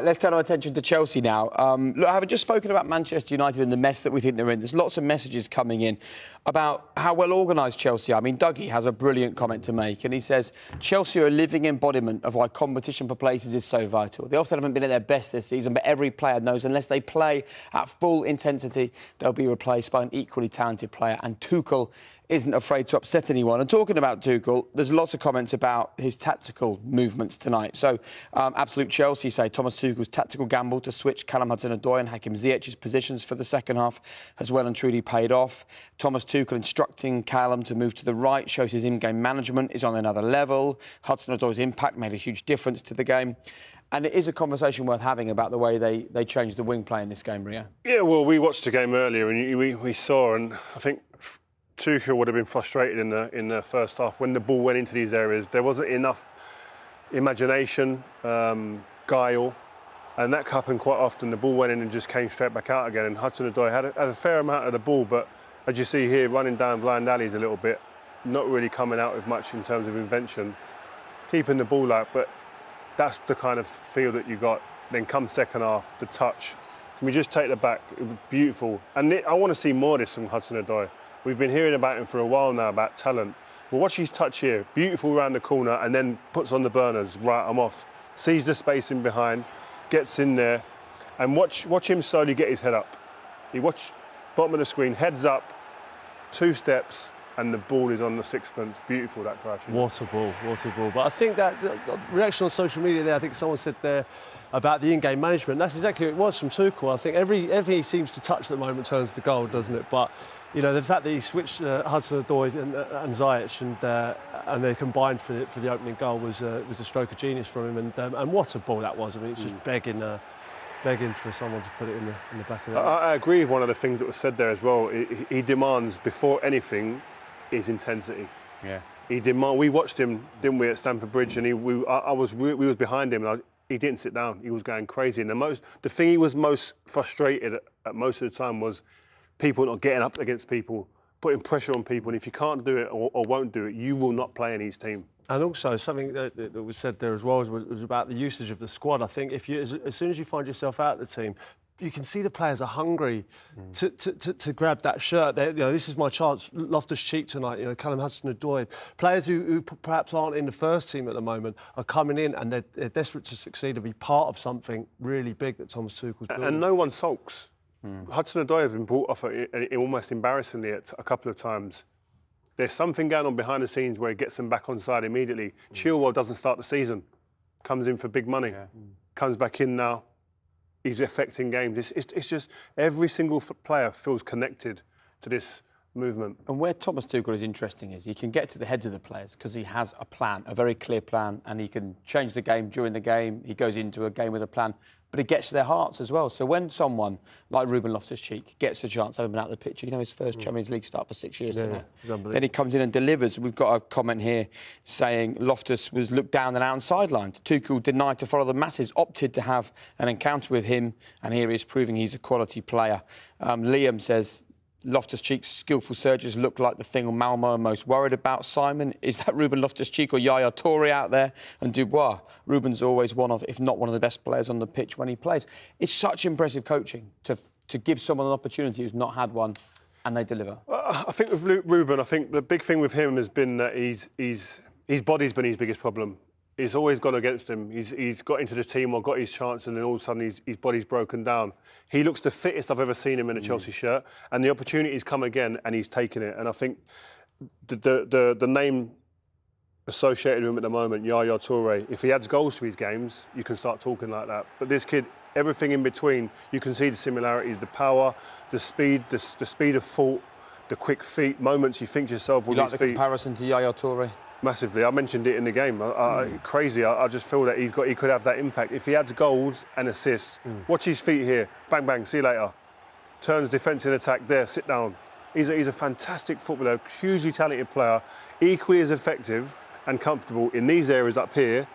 Let's turn our attention to Chelsea now. Look, having just spoken about Manchester United and the mess that we think they're in, there's lots of messages coming in about how well organised Chelsea are. I mean, Dougie has a brilliant comment to make, and he says, Chelsea are a living embodiment of why competition for places is so vital. They often haven't been at their best this season, but every player knows unless they play at full intensity, they'll be replaced by an equally talented player. And Tuchel isn't afraid to upset anyone. And talking about Tuchel, there's lots of comments about his tactical movements tonight. So, Absolute Chelsea say Thomas Tuchel's tactical gamble to switch Callum Hudson-Odoi and Hakim Ziyech's positions for the second half has well and truly paid off. Thomas Tuchel instructing Callum to move to the right shows his in-game management is on another level. Hudson-Odoi's impact made a huge difference to the game. And it is a conversation worth having about the way they changed the wing play in this game, Rio. Yeah, well, we watched the game earlier and we saw, and I think Tuchel would have been frustrated in the first half when the ball went into these areas. There wasn't enough imagination, guile, and that happened quite often. The ball went in and just came straight back out again. And Hudson-Odoi had a fair amount of the ball, but as you see here, running down blind alleys a little bit, not really coming out with much in terms of invention, keeping the ball out. But that's the kind of feel that you got. Then come second half, the touch. Can we just take the back? It was beautiful. And I want to see more of this from Hudson-Odoi. We've been hearing about him for a while now, about talent. But watch his touch here. Beautiful round the corner and then puts on the burners. Right, I'm off. Sees the space in behind, gets in there. And watch him slowly get his head up. He watch bottom of the screen, heads up, 2 steps, and the ball is on the sixpence. Beautiful, that crash. What a ball, what a ball. But I think that the reaction on social media there, I think someone said there about the in-game management. That's exactly what it was from Tuchel. I think everything he seems to touch at the moment turns to gold, doesn't it? But you know, the fact that he switched Hudson-Odoi and Ziyech and they combined for the opening goal was a stroke of genius from him. And what a ball that was. I mean, it's just begging for someone to put it in the back of the net. I agree with one of the things that was said there as well. He demands, before anything, his intensity. Yeah. We watched him, didn't we, at Stamford Bridge, and we was behind him, and he didn't sit down. He was going crazy. And the thing he was most frustrated at most of the time was people not getting up against people, putting pressure on people. And if you can't do it or won't do it, you will not play in his team. And also something that was said there as well was about the usage of the squad. I think if you, as soon as you find yourself out of the team, you can see the players are hungry to grab that shirt. This is my chance. Loftus-Cheek tonight. Callum Hudson-Odoi. Players who perhaps aren't in the first team at the moment are coming in and they're desperate to succeed and be part of something really big that Thomas Tuchel's building. And no one sulks. Hudson-Odoi has been brought off almost embarrassingly a couple of times. There's something going on behind the scenes where he gets them back on side immediately. Chilwell doesn't start the season, comes in for big money, comes back in now. He's affecting games. It's just every single player feels connected to this movement. And where Thomas Tuchel is interesting is he can get to the heads of the players because he has a plan, a very clear plan, and he can change the game during the game. He goes into a game with a plan, but he gets to their hearts as well. So when someone like Ruben Loftus-Cheek gets a chance, having been out of the picture, his first Champions League start for 6 years tonight. Then he comes in and delivers. We've got a comment here saying Loftus was looked down and out and sidelined. Tuchel denied to follow the masses, opted to have an encounter with him, and here he is proving he's a quality player. Liam says Loftus-Cheek's skillful surges look like the thing Malmo are most worried about. Simon, is that Ruben Loftus-Cheek or Yaya Toure out there? And Dubois, Ruben's always one of, if not one of the best players on the pitch when he plays. It's such impressive coaching to give someone an opportunity who's not had one and they deliver. I think with Ruben, I think the big thing with him has been that his body's been his biggest problem. He's always gone against him. He's got into the team or got his chance and then all of a sudden his body's broken down. He looks the fittest I've ever seen him in a Chelsea shirt and the opportunity's come again and he's taken it. And I think the name associated with him at the moment, Yaya Toure, if he adds goals to his games, you can start talking like that. But this kid, everything in between, you can see the similarities, the power, the speed of thought, the quick feet, moments you think to yourself, well, you like the comparison to Yaya Toure? Massively. I mentioned it in the game. Crazy. I just feel that he could have that impact. If he adds goals and assists, watch his feet here. Bang, bang, see you later. Turns defence in attack there, sit down. He's a fantastic footballer, hugely talented player, equally as effective and comfortable in these areas up here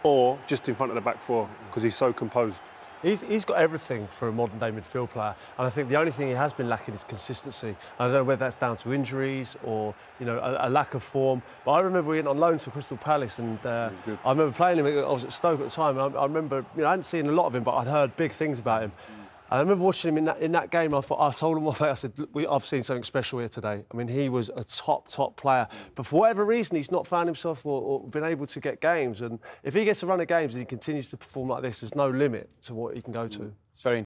or just in front of the back four because he's so composed. He's got everything for a modern-day midfield player, and I think the only thing he has been lacking is consistency. I don't know whether that's down to injuries or a lack of form. But I remember we went on loan to Crystal Palace, and I remember playing him. I was at Stoke at the time. And I remember I hadn't seen a lot of him, but I'd heard big things about him. I remember watching him in that game. I told him, I said, I've seen something special here today. I mean, he was a top player. But for whatever reason, he's not found himself or been able to get games. And if he gets a run of games and he continues to perform like this, there's no limit to what he can go to. It's very